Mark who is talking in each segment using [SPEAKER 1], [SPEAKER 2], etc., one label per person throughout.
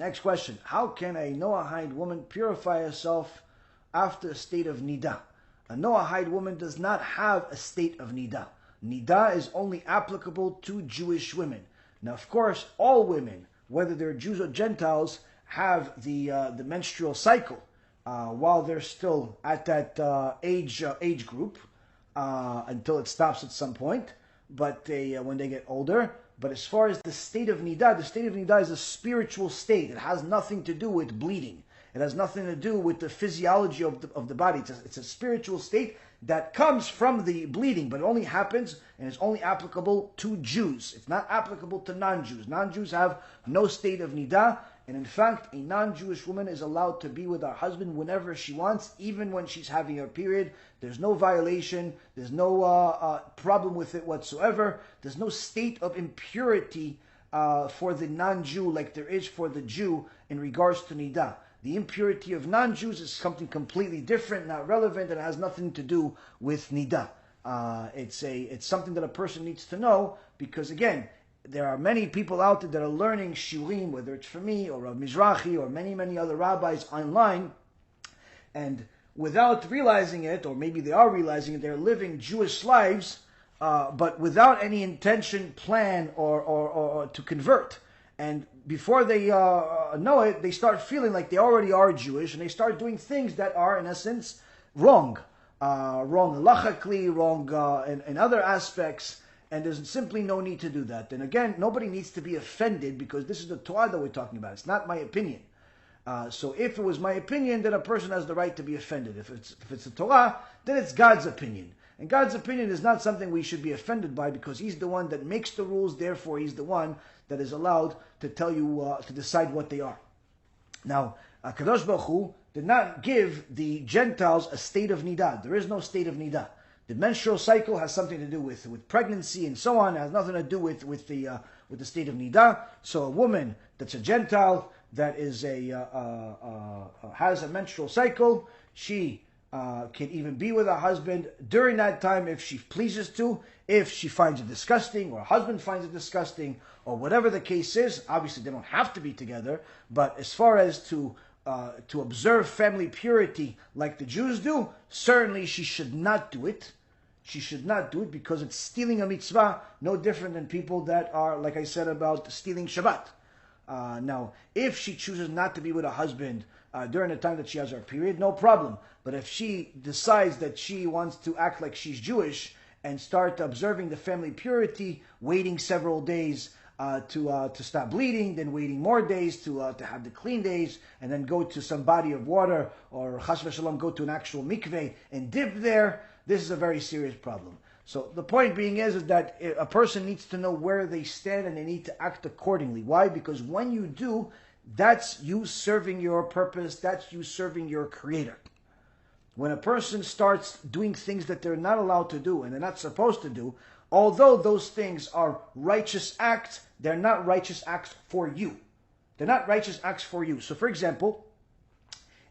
[SPEAKER 1] Next question. How can a Noahide woman purify herself after a state of Niddah? A Noahide woman does not have a state of Niddah. Niddah is only applicable to Jewish women. Now, of course, all women, whether they're Jews or Gentiles, have the menstrual cycle while they're still at that age group until it stops at some point. But when they get older. But as far as the state of Niddah is a spiritual state. It has nothing to do with bleeding. It has nothing to do with the physiology of the body. It's a spiritual state that comes from the bleeding, but it only happens and is only applicable to Jews. It's not applicable to non-Jews. Non-Jews have no state of Niddah, and in fact, a non-Jewish woman is allowed to be with her husband whenever she wants, even when she's having her period. There's no violation. There's no problem with it whatsoever. There's no state of impurity for the non-Jew like there is for the Jew in regards to Niddah. The impurity of non-Jews is something completely different, not relevant, and it has nothing to do with Niddah. It's something that a person needs to know, because again, there are many people out there that are learning shiurim, whether it's from me or Rav Mizrahi or many other rabbis online, and without realizing it, or maybe they are realizing it, they're living Jewish lives, but without any intention, plan, or to convert. And before they know it, they start feeling like they already are Jewish, and they start doing things that are, in essence, wrong. Wrong halachically, wrong in other aspects, and there's simply no need to do that. And again, nobody needs to be offended, because this is the Torah that we're talking about. It's not my opinion. So if it was my opinion, then a person has the right to be offended. If it's the Torah, then it's God's opinion. And God's opinion is not something we should be offended by, because He's the one that makes the rules, therefore He's the one that is allowed to tell you, to decide what they are. Now, Kadosh Baruch Hu did not give the Gentiles a state of Niddah. There is no state of Niddah. The menstrual cycle has something to do with pregnancy and so on. It has nothing to do with the state of Niddah. So a woman that's a Gentile, that is has a menstrual cycle, she can even be with her husband during that time if she pleases to, if she finds it disgusting, or her husband finds it disgusting, or whatever the case is. Obviously, they don't have to be together, but as far as to observe family purity like the Jews do, certainly she should not do it. She should not do it, because it's stealing a mitzvah, no different than people that are, like I said, about stealing Shabbat. Now, if she chooses not to be with her husband during the time that she has her period, no problem. But if she decides that she wants to act like she's Jewish and start observing the family purity, waiting several days to stop bleeding, then waiting more days to have the clean days, and then go to some body of water, or chas v'shalom go to an actual mikveh and dip there, this is a very serious problem. So the point being is that a person needs to know where they stand, and they need to act accordingly. Why? Because when you do, that's you serving your purpose, that's you serving your Creator. When a person starts doing things that they're not allowed to do and they're not supposed to do, although those things are righteous acts, they're not righteous acts for you. They're not righteous acts for you. So for example,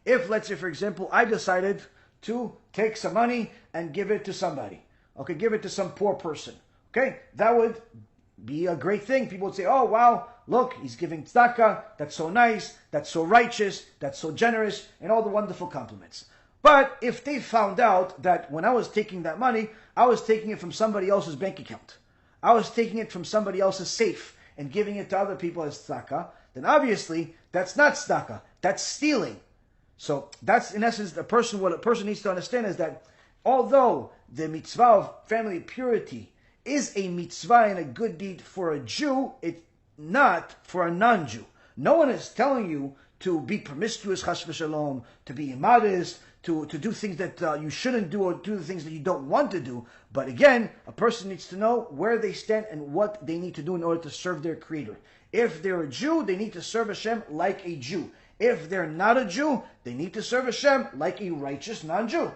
[SPEAKER 1] if, let's say for example, I decided to take some money and give it to somebody. Okay, give it to some poor person. Okay, that would be a great thing. People would say, oh wow, look, he's giving tzedakah, that's so nice, that's so righteous, that's so generous, and all the wonderful compliments. But if they found out that when I was taking that money, I was taking it from somebody else's bank account, I was taking it from somebody else's safe and giving it to other people as tzedakah, then obviously that's not tzedakah, that's stealing. So that's in essence what a person needs to understand is that although the mitzvah of family purity is a mitzvah and a good deed for a Jew, it's not for a non-Jew. No one is telling you to be promiscuous, chas v'shalom, to be immodest, to do things that you shouldn't do, or do the things that you don't want to do. But again, a person needs to know where they stand and what they need to do in order to serve their Creator. If they're a Jew, they need to serve Hashem like a Jew. If they're not a Jew, they need to serve Hashem like a righteous non-Jew.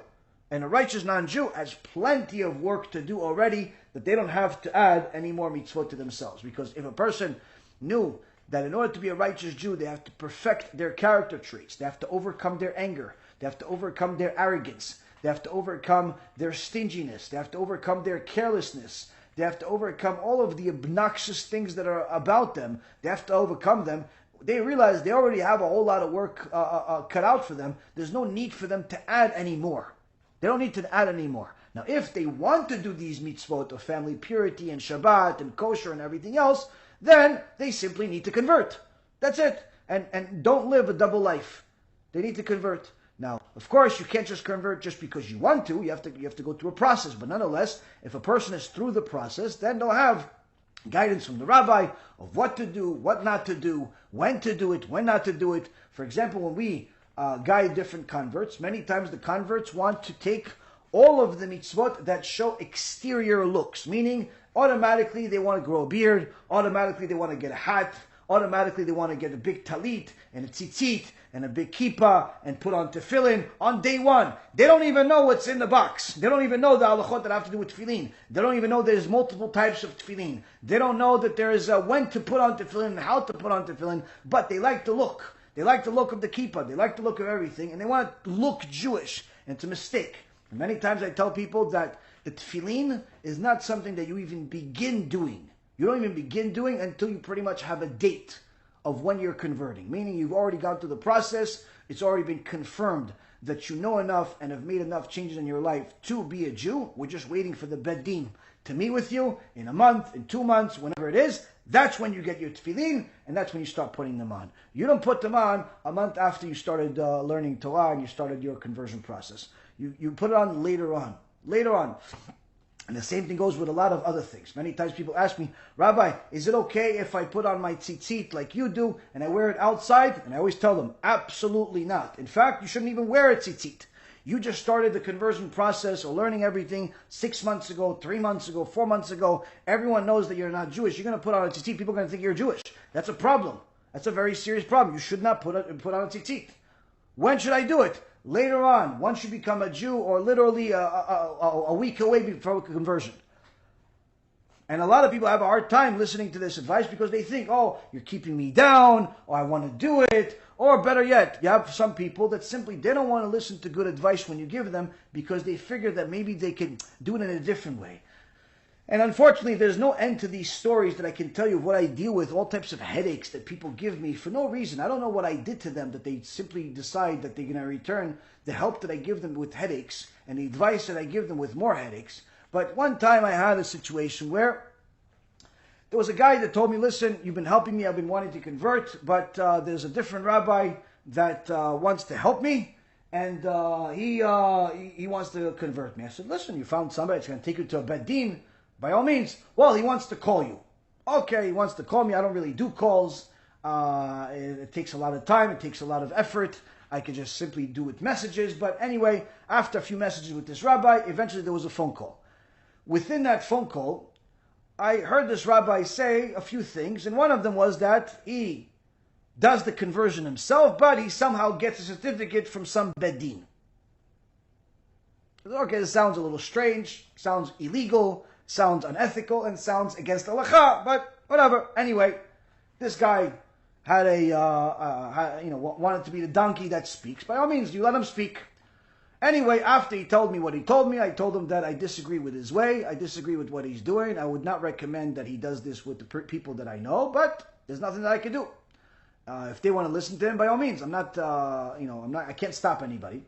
[SPEAKER 1] And a righteous non-Jew has plenty of work to do already, that they don't have to add any more mitzvot to themselves. Because if a person knew that in order to be a righteous Jew, they have to perfect their character traits, they have to overcome their anger, they have to overcome their arrogance, they have to overcome their stinginess, they have to overcome their carelessness, they have to overcome all of the obnoxious things that are about them, they have to overcome them, they realize they already have a whole lot of work cut out for them. There's no need for them to add any more. They don't need to add any more. Now, if they want to do these mitzvot of family purity and Shabbat and kosher and everything else, then they simply need to convert. That's it. And don't live a double life. They need to convert. Now, of course, you can't just convert just because you want to. You have to go through a process. But nonetheless, if a person is through the process, then they'll have guidance from the rabbi of what to do, what not to do, when to do it, when not to do it. For example, when we guide different converts, many times the converts want to take all of the mitzvot that show exterior looks, meaning automatically they want to grow a beard, automatically they want to get a hat, automatically they want to get a big talit and a tzitzit and a big kippah and put on tefillin on day one. They don't even know what's in the box. They don't even know the halachot that have to do with tefillin. They don't even know there's multiple types of tefillin. They don't know that there is when to put on tefillin and how to put on tefillin, but they like the look. They like the look of the kippah. They like the look of everything, and they want to look Jewish. And it's a mistake. And many times I tell people that the tefillin is not something that you even begin doing. You don't even begin doing until you pretty much have a date of when you're converting. Meaning you've already gone through the process. It's already been confirmed that you know enough and have made enough changes in your life to be a Jew. We're just waiting for the Beit Din to meet with you in a month, in 2 months, whenever it is. That's when you get your tefillin, and that's when you start putting them on. You don't put them on a month after you started learning Torah and you started your conversion process. You put it on later on. Later on. And the same thing goes with a lot of other things. Many times people ask me, Rabbi, is it okay if I put on my tzitzit like you do and I wear it outside? And I always tell them, absolutely not. In fact, you shouldn't even wear a tzitzit. You just started the conversion process or learning everything 6 months ago, 3 months ago, 4 months ago. Everyone knows that you're not Jewish. You're going to put on a tzitzit. People are going to think you're Jewish. That's a problem. That's a very serious problem. You should not put on a tzitzit. When should I do it? Later on, once you become a Jew, or literally a week away before conversion. And a lot of people have a hard time listening to this advice because they think, oh, you're keeping me down, or I want to do it, or better yet, you have some people that simply, they don't want to listen to good advice when you give them because they figure that maybe they can do it in a different way. And unfortunately, there's no end to these stories that I can tell you of what I deal with, all types of headaches that people give me for no reason. I don't know what I did to them that they simply decide that they're going to return the help that I give them with headaches and the advice that I give them with more headaches. But one time I had a situation where there was a guy that told me, listen, you've been helping me, I've been wanting to convert, but there's a different rabbi that wants to help me, and he wants to convert me. I said, listen, you found somebody that's going to take you to a Beit Din. By all means, well, he wants to call you. Okay, he wants to call me. I don't really do calls. It takes a lot of time. It takes a lot of effort. I could just simply do with messages. But anyway, after a few messages with this rabbi, eventually there was a phone call. Within that phone call, I heard this rabbi say a few things. And one of them was that he does the conversion himself, but he somehow gets a certificate from some Beit Din. Okay, this sounds a little strange. Sounds illegal. Sounds unethical and sounds against halacha, but whatever. Anyway, this guy had wanted to be the donkey that speaks. By all means, you let him speak. Anyway, after he told me what he told me, I told him that I disagree with his way. I disagree with what he's doing. I would not recommend that he does this with the people that I know, but there's nothing that I can do. If they want to listen to him, by all means. I can't stop anybody.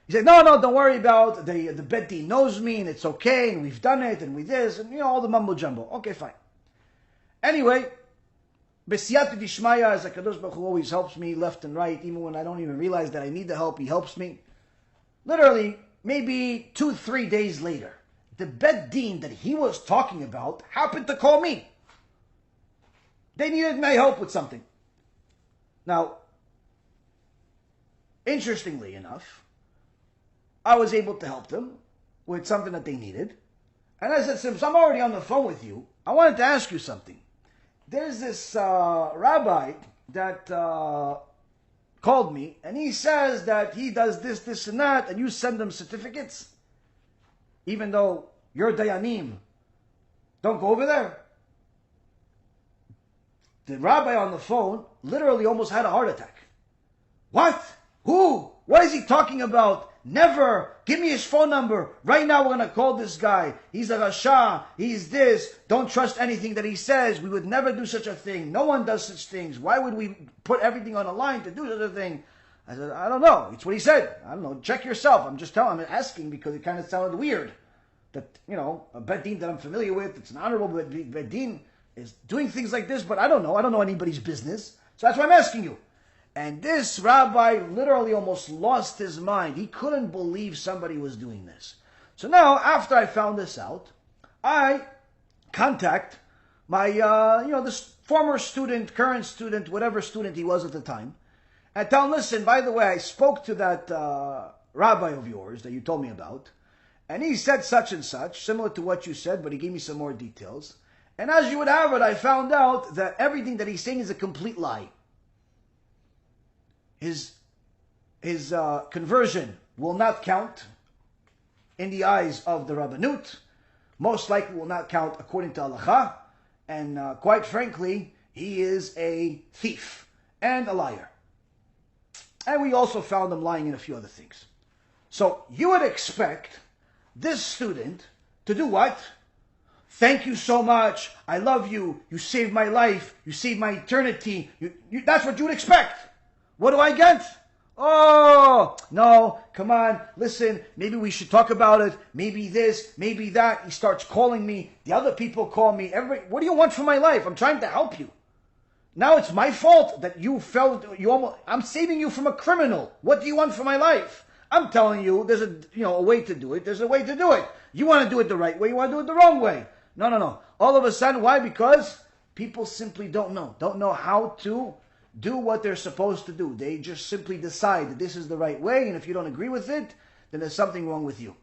[SPEAKER 1] He said, no, don't worry about the Beit Din knows me and it's okay and we've done it and we this and all the mumbo jumbo. Okay, fine. Anyway, B'siyata Dishmaya, as HaKadosh Baruch Hu always helps me left and right, even when I don't even realize that I need the help, he helps me. Literally, maybe 2-3 days later, the Beit Din that he was talking about happened to call me. They needed my help with something. Now, interestingly enough, I was able to help them with something that they needed. And I said, since I'm already on the phone with you, I wanted to ask you something. There's this rabbi that called me, and he says that he does this, and that, and you send them certificates, even though you're Dayanim. Don't go over there. The rabbi on the phone literally almost had a heart attack. What? Who? What is he talking about? never, give me his phone number. Right now we're going to call this guy. He's a Rasha, he's this. Don't trust anything that he says. We would never do such a thing. No one does such things. Why would we put everything on the line to do such a thing? I said, I don't know. It's what he said. I don't know. Check yourself. I'm just telling, I'm asking because it kind of sounded weird. That, a Bet Din that I'm familiar with, it's an honorable Bet Din, is doing things like this, but I don't know. I don't know anybody's business. So that's why I'm asking you. And this rabbi literally almost lost his mind. He couldn't believe somebody was doing this. So now, after I found this out, I contact my, this former student, current student, whatever student he was at the time, and tell him, listen, by the way, I spoke to that rabbi of yours that you told me about, and he said such and such, similar to what you said, but he gave me some more details. And as you would have it, I found out that everything that he's saying is a complete lie. His conversion will not count in the eyes of the Rabbanut, most likely will not count according to Halacha, and quite frankly, he is a thief and a liar. And we also found him lying in a few other things. So you would expect this student to do what? Thank you so much. I love you. You saved my life. You saved my eternity. That's what you would expect. What do I get? Oh, no, come on, listen, maybe we should talk about it. Maybe this, maybe that. He starts calling me. The other people call me. What do you want from my life? I'm trying to help you. Now it's my fault that you felt, I'm saving you from a criminal. What do you want from my life? I'm telling you, there's a way to do it. There's a way to do it. You want to do it the right way. You want to do it the wrong way. No. All of a sudden, why? Because people simply don't know how to do what they're supposed to do. They just simply decide that this is the right way, and if you don't agree with it, then there's something wrong with you.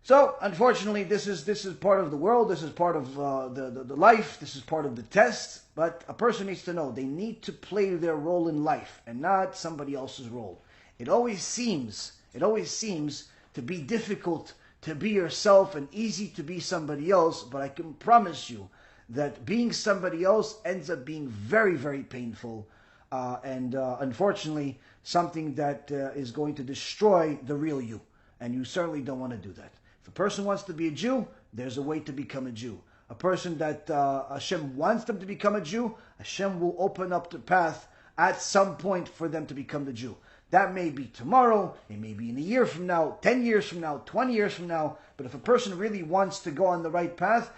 [SPEAKER 1] So, unfortunately, this is part of the world. This is part of the life. This is part of the test. But a person needs to know they need to play their role in life and not somebody else's role. It always seems to be difficult to be yourself and easy to be somebody else. But I can promise you that being somebody else ends up being very, very painful. And unfortunately, something that is going to destroy the real you. And you certainly don't want to do that. If a person wants to be a Jew, there's a way to become a Jew. A person that Hashem wants them to become a Jew, Hashem will open up the path at some point for them to become the Jew. That may be tomorrow, it may be in a year from now, 10 years from now, 20 years from now. But if a person really wants to go on the right path,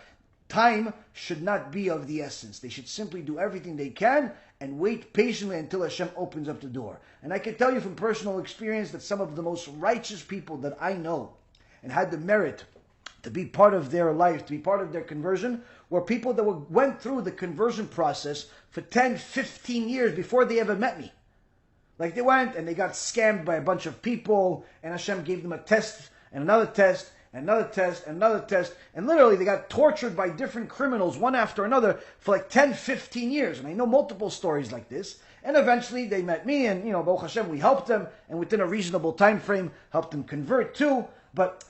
[SPEAKER 1] time should not be of the essence. They should simply do everything they can and wait patiently until Hashem opens up the door. And I can tell you from personal experience that some of the most righteous people that I know and had the merit to be part of their life, to be part of their conversion, were people that went through the conversion process for 10, 15 years before they ever met me. Like they went and they got scammed by a bunch of people, and Hashem gave them a test and another test, another test, another test, and literally they got tortured by different criminals, one after another, for like 10, 15 years. And I know multiple stories like this. And eventually they met me, and Baruch Hashem, we helped them, and within a reasonable time frame, helped them convert too. But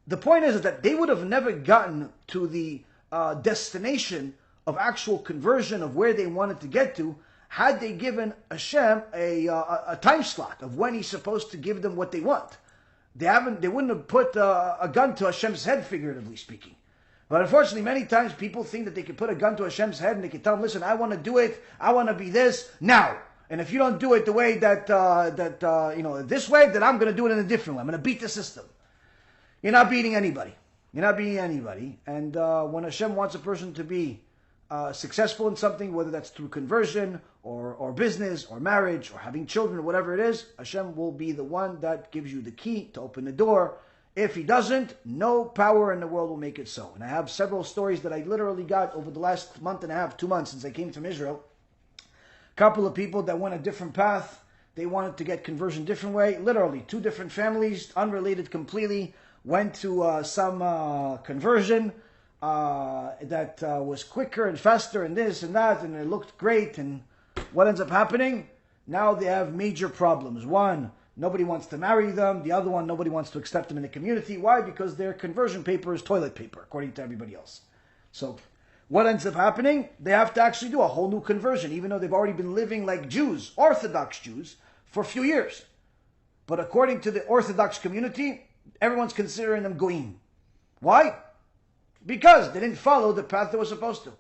[SPEAKER 1] the point is that they would have never gotten to the destination of actual conversion, of where they wanted to get to, had they given Hashem a time slot of when He's supposed to give them what they want. They wouldn't have put a gun to Hashem's head, figuratively speaking. But unfortunately, many times people think that they can put a gun to Hashem's head and they can tell him, listen, I want to do it, I want to be this, now. And if you don't do it the way this way, then I'm going to do it in a different way. I'm going to beat the system. You're not beating anybody. You're not beating anybody. And when Hashem wants a person to be successful in something, whether that's through conversion or business or marriage or having children or whatever it is, Hashem will be the one that gives you the key to open the door. If He doesn't, no power in the world will make it so. And I have several stories that I literally got over the last month and a half, 2 months since I came from Israel. A couple of people that went a different path. They wanted to get conversion different way. Literally, 2 different families, unrelated completely, went to some conversion that was quicker and faster and this and that, and it looked great. And what ends up happening? Now they have major problems. One, nobody wants to marry them. The other one, nobody wants to accept them in the community. Why? Because their conversion paper is toilet paper, according to everybody else. So what ends up happening? They have to actually do a whole new conversion, even though they've already been living like Jews, Orthodox Jews, for a few years. But according to the Orthodox community, everyone's considering them goyim. Why? Because they didn't follow the path they were supposed to.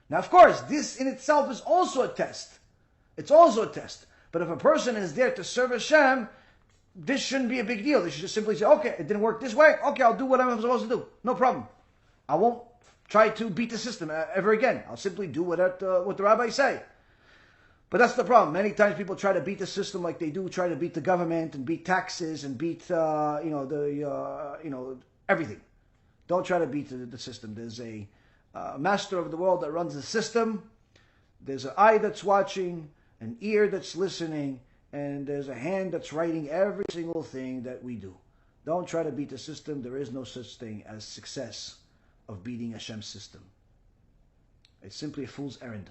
[SPEAKER 1] Now, of course, this in itself is also a test. It's also a test. But if a person is there to serve Hashem, this shouldn't be a big deal. They should just simply say, okay, it didn't work this way. Okay, I'll do what I'm supposed to do. No problem. I won't try to beat the system ever again. I'll simply do what the rabbis say. But that's the problem. Many times people try to beat the system like they do, try to beat the government and beat taxes and beat everything. Don't try to beat the system. There's a master of the world that runs the system. There's an eye that's watching, an ear that's listening, and there's a hand that's writing every single thing that we do. Don't try to beat the system. There is no such thing as success of beating Hashem's system. It's simply a fool's errand.